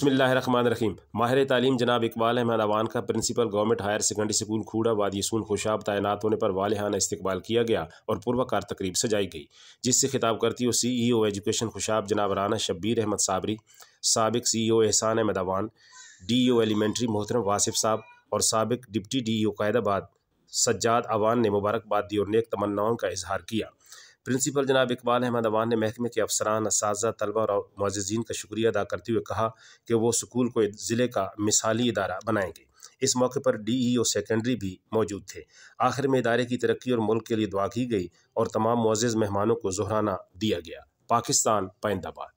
बिस्मिल्लाहिर्रहमानिर्रहीम। माहिर तालीम जनाब इकबाल अहमद अवान का principal government higher secondary school खूड़ा वादियसून खुशाब तैनात होने पर वालिहाना इस्तकबाल किया गया और पुरवकार तकरीब सजाई गई, जिससे खिताब करती हुए CEO एजुकेशन खुशाब जनाब राना शब्बीर अहमद साबरी, साबिक CEO एहसान अहमद अवान, DEO एलिमेंट्री मोहतरम वासिफ साहब और साबिक डिप्टी DEO कैदाबाद सज्जाद अवान ने मुबारकबाद दी और नेक तमन्नाओं का इजहार किया। प्रिंसिपल जनाब इकबाल अहमद अवान ने महकमे के अफसरान, असातिज़ा, तलबा और मुअज़्ज़िज़ीन का शुक्रिया अदा करते हुए कहा कि वो स्कूल को ज़िले का मिसाली इदारा बनाएंगे। इस मौके पर DEO सेकेंडरी भी मौजूद थे। आखिर में इदारे की तरक्की और मुल्क के लिए दुआ की गई और तमाम मुअज़्ज़िज़ मेहमानों को ज़ोहराना दिया गया। पाकिस्तान पाइंदाबाद।